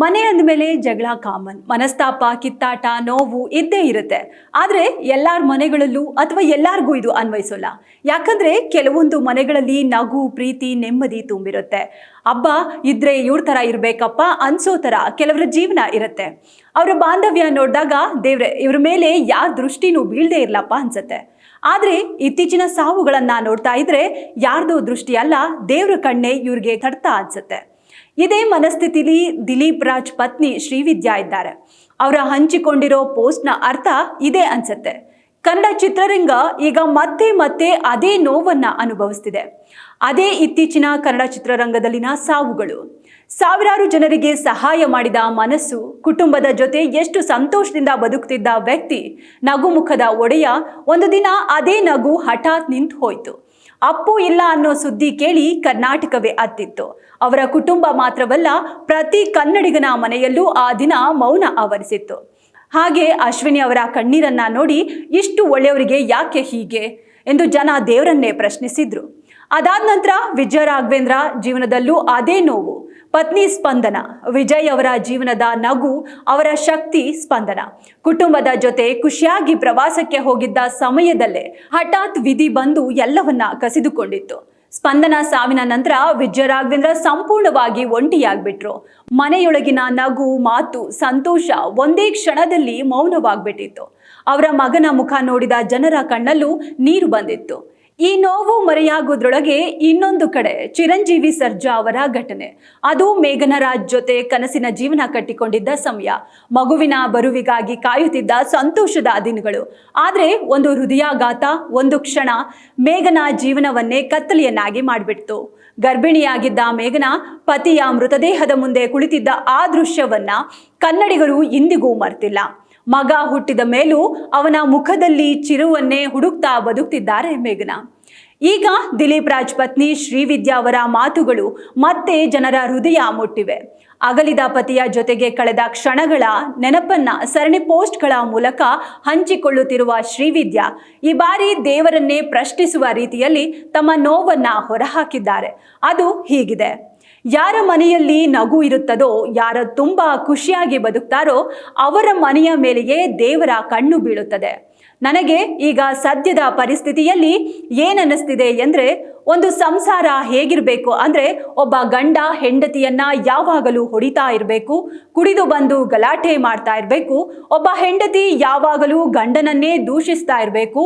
ಮನೆ ಅಂದಮೇಲೆ ಜಗಳ ಕಾಮನ್, ಮನಸ್ತಾಪ, ಕಿತ್ತಾಟ, ನೋವು ಇದ್ದೇ ಇರುತ್ತೆ. ಆದರೆ ಎಲ್ಲರ ಮನೆಗಳಲ್ಲೂ ಅಥವಾ ಎಲ್ಲರಿಗೂ ಇದು ಅನ್ವಯಿಸೋಲ್ಲ. ಯಾಕಂದ್ರೆ ಕೆಲವೊಂದು ಮನೆಗಳಲ್ಲಿ ನಗು, ಪ್ರೀತಿ, ನೆಮ್ಮದಿ ತುಂಬಿರುತ್ತೆ. ಹಬ್ಬ ಇದ್ರೆ ಇವ್ರ ಥರ ಇರಬೇಕಪ್ಪ ಅನ್ಸೋ ಥರ ಕೆಲವರ ಜೀವನ ಇರುತ್ತೆ. ಅವರ ಬಾಂಧವ್ಯ ನೋಡಿದಾಗ ದೇವ್ರೆ ಇವ್ರ ಮೇಲೆ ಯಾವ ದೃಷ್ಟಿನೂ ಬೀಳದೇ ಇರ್ಲಪ್ಪ ಅನ್ಸುತ್ತೆ. ಆದರೆ ಇತ್ತೀಚಿನ ಸಾವುಗಳನ್ನ ನೋಡ್ತಾ ಇದ್ರೆ ಯಾರ್ದೋ ದೃಷ್ಟಿ ಅಲ್ಲ, ದೇವ್ರ ಕಣ್ಣೆ ಇವ್ರಿಗೆ ತಡ್ತಾ ಅನ್ಸುತ್ತೆ. ಇದೇ ಮನಸ್ಥಿತಿಲಿ ದಿಲೀಪ್ ರಾಜ್ ಪತ್ನಿ ಶ್ರೀವಿದ್ಯಾ ಇದ್ದಾರೆ. ಅವರ ಹಂಚಿಕೊಂಡಿರೋ ಪೋಸ್ಟ್ನ ಅರ್ಥ ಇದೇ ಅನ್ಸುತ್ತೆ. ಕನ್ನಡ ಚಿತ್ರರಂಗ ಈಗ ಮತ್ತೆ ಮತ್ತೆ ಅದೇ ನೋವನ್ನ ಅನುಭವಿಸ್ತಿದೆ. ಅದೇ ಇತ್ತೀಚಿನ ಕನ್ನಡ ಚಿತ್ರರಂಗದಲ್ಲಿನ ಸಾವುಗಳು. ಸಾವಿರಾರು ಜನರಿಗೆ ಸಹಾಯ ಮಾಡಿದ ಮನಸ್ಸು, ಕುಟುಂಬದ ಜೊತೆ ಎಷ್ಟು ಸಂತೋಷದಿಂದ ಬದುಕ್ತಿದ್ದ ವ್ಯಕ್ತಿ, ನಗುಮುಖದ ಒಡೆಯ, ಒಂದು ದಿನ ಅದೇ ನಗು ಹಠಾತ್ ನಿಂತು ಹೋಯ್ತು. ಅಪ್ಪು ಇಲ್ಲ ಅನ್ನೋ ಸುದ್ದಿ ಕೇಳಿ ಕರ್ನಾಟಕವೇ ಅತ್ತಿತ್ತು. ಅವರ ಕುಟುಂಬ ಮಾತ್ರವಲ್ಲ, ಪ್ರತಿ ಕನ್ನಡಿಗನ ಮನೆಯಲ್ಲೂ ಆ ದಿನ ಮೌನ ಆವರಿಸಿತ್ತು. ಹಾಗೆ ಅಶ್ವಿನಿ ಅವರ ಕಣ್ಣೀರನ್ನ ನೋಡಿ ಇಷ್ಟು ಒಳ್ಳೆಯವರಿಗೆ ಯಾಕೆ ಹೀಗೆ ಎಂದು ಜನ ದೇವರನ್ನೇ ಪ್ರಶ್ನಿಸಿದ್ರು. ಅದಾದ ನಂತರ ವಿಜಯ ರಾಘವೇಂದ್ರ ಜೀವನದಲ್ಲೂ ಅದೇ ನೋವು. ಪತ್ನಿ ಸ್ಪಂದನ, ವಿಜಯ್ ಅವರ ಜೀವನದ ನಗು, ಅವರ ಶಕ್ತಿ ಸ್ಪಂದನ. ಕುಟುಂಬದ ಜೊತೆ ಖುಷಿಯಾಗಿ ಪ್ರವಾಸಕ್ಕೆ ಹೋಗಿದ್ದ ಸಮಯದಲ್ಲೇ ಹಠಾತ್ ವಿಧಿ ಬಂದು ಎಲ್ಲವನ್ನ ಕಸಿದುಕೊಂಡಿತ್ತು. ಸ್ಪಂದನ ಸಾವಿನ ನಂತರ ವಿಜಯ ರಾಘವೇಂದ್ರ ಸಂಪೂರ್ಣವಾಗಿ ಒಂಟಿಯಾಗ್ಬಿಟ್ರು. ಮನೆಯೊಳಗಿನ ನಗು, ಮಾತು, ಸಂತೋಷ ಒಂದೇ ಕ್ಷಣದಲ್ಲಿ ಮೌನವಾಗ್ಬಿಟ್ಟಿತ್ತು. ಅವರ ಮಗನ ಮುಖ ನೋಡಿದ ಜನರ ಕಣ್ಣಲ್ಲೂ ನೀರು ಬಂದಿತ್ತು. ಈ ನೋವು ಮರೆಯಾಗೋದ್ರೊಳಗೆ ಇನ್ನೊಂದು ಕಡೆ ಚಿರಂಜೀವಿ ಸರ್ಜಾ ಅವರ ಘಟನೆ. ಅದು ಮೇಘನಾ ರಾಜ್ ಜೊತೆ ಕನಸಿನ ಜೀವನ ಕಟ್ಟಿಕೊಂಡಿದ್ದ ಸಮಯ, ಮಗುವಿನ ಬರುವಿಗಾಗಿ ಕಾಯುತ್ತಿದ್ದ ಸಂತೋಷದ ದಿನಗಳು. ಆದರೆ ಒಂದು ಹೃದಯಾಘಾತ, ಒಂದು ಕ್ಷಣ ಮೇಘನಾ ಜೀವನವನ್ನೇ ಕತ್ತಲೆಯನ್ನಾಗಿ ಮಾಡಿಬಿಡ್ತು. ಗರ್ಭಿಣಿಯಾಗಿದ್ದ ಮೇಘನಾ ಪತಿಯ ಮೃತದೇಹದ ಮುಂದೆ ಕುಳಿತಿದ್ದ ಆ ದೃಶ್ಯವನ್ನ ಕನ್ನಡಿಗರು ಇಂದಿಗೂ ಮರ್ತಿಲ್ಲ. ಮಗ ಹುಟ್ಟಿದ ಮೇಲೂ ಅವನ ಮುಖದಲ್ಲಿ ಚಿರುವನ್ನೇ ಹುಡುಕ್ತಾ ಬದುಕ್ತಿದ್ದಾರೆ ಮೇಘನಾ. ಈಗ ದಿಲೀಪ್ ರಾಜ್ ಪತ್ನಿ ಶ್ರೀವಿದ್ಯಾ ಅವರ ಮಾತುಗಳು ಮತ್ತೆ ಜನರ ಹೃದಯ ಮುಟ್ಟಿವೆ. ಅಗಲಿದ ಪತಿಯ ಜೊತೆಗೆ ಕಳೆದ ಕ್ಷಣಗಳ ನೆನಪನ್ನ ಸರಣಿ ಪೋಸ್ಟ್ಗಳ ಮೂಲಕ ಹಂಚಿಕೊಳ್ಳುತ್ತಿರುವ ಶ್ರೀವಿದ್ಯಾ ಈ ಬಾರಿ ದೇವರನ್ನೇ ಪ್ರಶ್ನಿಸುವ ರೀತಿಯಲ್ಲಿ ತಮ್ಮ ನೋವನ್ನ ಹೊರಹಾಕಿದ್ದಾರೆ. ಅದು ಹೀಗಿದೆ: ಯಾರ ಮನೆಯಲ್ಲಿ ನಗು ಇರುತ್ತದೋ, ಯಾರ ತುಂಬ ಖುಷಿಯಾಗಿ ಬದುಕ್ತಾರೋ ಅವರ ಮನೆಯ ಮೇಲೆಯೇ ದೇವರ ಕಣ್ಣು ಬೀಳುತ್ತದೆ. ನನಗೆ ಈಗ ಸದ್ಯದ ಪರಿಸ್ಥಿತಿಯಲ್ಲಿ ಏನನ್ನಿಸ್ತಿದೆ ಎಂದರೆ, ಒಂದು ಸಂಸಾರ ಹೇಗಿರಬೇಕು ಅಂದರೆ, ಒಬ್ಬ ಗಂಡ ಹೆಂಡತಿಯನ್ನ ಯಾವಾಗಲೂ ಹೊಡಿತಾ ಇರಬೇಕು, ಕುಡಿದು ಬಂದು ಗಲಾಟೆ ಮಾಡ್ತಾ ಇರಬೇಕು. ಒಬ್ಬ ಹೆಂಡತಿ ಯಾವಾಗಲೂ ಗಂಡನನ್ನೇ ದೂಷಿಸ್ತಾ ಇರಬೇಕು.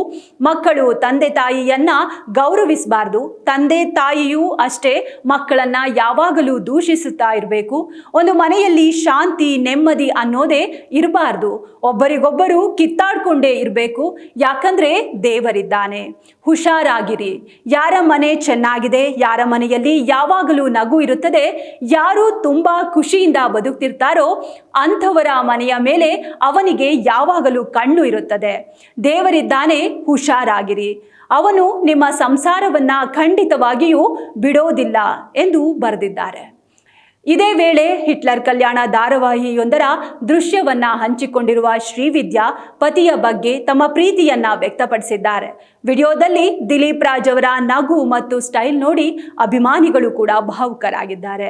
ಮಕ್ಕಳು ತಂದೆ ತಾಯಿಯನ್ನ ಗೌರವಿಸಬಾರ್ದು, ತಂದೆ ತಾಯಿಯೂ ಅಷ್ಟೇ ಮಕ್ಕಳನ್ನ ಯಾವಾಗಲೂ ದೂಷಿಸುತ್ತಾ ಇರಬೇಕು. ಒಂದು ಮನೆಯಲ್ಲಿ ಶಾಂತಿ, ನೆಮ್ಮದಿ ಅನ್ನೋದೇ ಇರಬಾರ್ದು. ಒಬ್ಬರಿಗೊಬ್ಬರು ಕಿತ್ತಾಡ್ಕೊಂಡೇ ಇರಬೇಕು. ಯಾಕಂದ್ರೆ ದೇವರಿದ್ದಾನೆ. ಹುಷಾರಾಗಿರಿ. ಯಾರ ಮನೆ ಚೆನ್ನಾಗಿದೆ, ಯಾರ ಮನೆಯಲ್ಲಿ ಯಾವಾಗಲೂ ನಗು ಇರುತ್ತದೆ, ಯಾರು ತುಂಬಾ ಖುಷಿಯಿಂದ ಬದುಕ್ತಿರ್ತಾರೋ ಅಂಥವರ ಮನೆಯ ಮೇಲೆ ಅವನಿಗೆ ಯಾವಾಗಲೂ ಕಣ್ಣು ಇರುತ್ತದೆ. ದೇವರಿದ್ದಾನೆ, ಹುಷಾರಾಗಿರಿ. ಅವನು ನಿಮ್ಮ ಸಂಸಾರವನ್ನ ಖಂಡಿತವಾಗಿಯೂ ಬಿಡೋದಿಲ್ಲ ಎಂದು ಬರೆದಿದ್ದಾರೆ. ಇದೇ ವೇಳೆ ಹಿಟ್ಲರ್ ಕಲ್ಯಾಣ ಧಾರಾವಾಹಿಯೊಂದರ ದೃಶ್ಯವನ್ನ ಹಂಚಿಕೊಂಡಿರುವ ಶ್ರೀವಿದ್ಯಾ ಪತಿಯ ಬಗ್ಗೆ ತಮ್ಮ ಪ್ರೀತಿಯನ್ನ ವ್ಯಕ್ತಪಡಿಸಿದ್ದಾರೆ. ವಿಡಿಯೋದಲ್ಲಿ ದಿಲೀಪ್ ರಾಜ್ ಅವರ ನಗು ಮತ್ತು ಸ್ಟೈಲ್ ನೋಡಿ ಅಭಿಮಾನಿಗಳು ಕೂಡ ಭಾವುಕರಾಗಿದ್ದಾರೆ.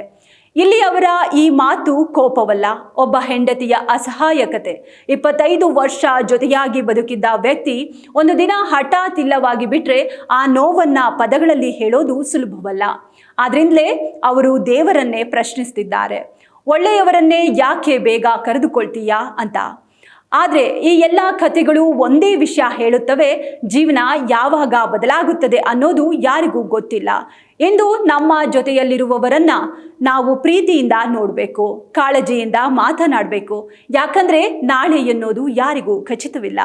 ಇಲ್ಲಿ ಅವರ ಈ ಮಾತು ಕೋಪವಲ್ಲ, ಒಬ್ಬ ಹೆಂಡತಿಯ ಅಸಹಾಯಕತೆ. 25 ವರ್ಷ ಜೊತೆಯಾಗಿ ಬದುಕಿದ್ದ ವ್ಯಕ್ತಿ ಒಂದು ದಿನ ಹಠಾತ್ ಇಲ್ಲವಾಗಿ ಬಿಟ್ರೆ ಆ ನೋವನ್ನ ಪದಗಳಲ್ಲಿ ಹೇಳೋದು ಸುಲಭವಲ್ಲ. ಆದ್ರಿಂದಲೇ ಅವರು ದೇವರನ್ನೇ ಪ್ರಶ್ನಿಸ್ತಿದ್ದಾರೆ, ಒಳ್ಳೆಯವರನ್ನೇ ಯಾಕೆ ಬೇಗ ಕರೆದುಕೊಳ್ತೀಯಾ ಅಂತ. ಆದರೆ ಈ ಎಲ್ಲ ಕಥೆಗಳು ಒಂದೇ ವಿಷಯ ಹೇಳುತ್ತವೆ: ಜೀವನ ಯಾವಾಗ ಬದಲಾಗುತ್ತದೆ ಅನ್ನೋದು ಯಾರಿಗೂ ಗೊತ್ತಿಲ್ಲ. ಇಂದು ನಮ್ಮ ಜೊತೆಯಲ್ಲಿರುವವರನ್ನ ನಾವು ಪ್ರೀತಿಯಿಂದ ನೋಡಬೇಕು, ಕಾಳಜಿಯಿಂದ ಮಾತನಾಡಬೇಕು. ಯಾಕಂದ್ರೆ ನಾಳೆ ಎನ್ನುವುದು ಯಾರಿಗೂ ಖಚಿತವಿಲ್ಲ.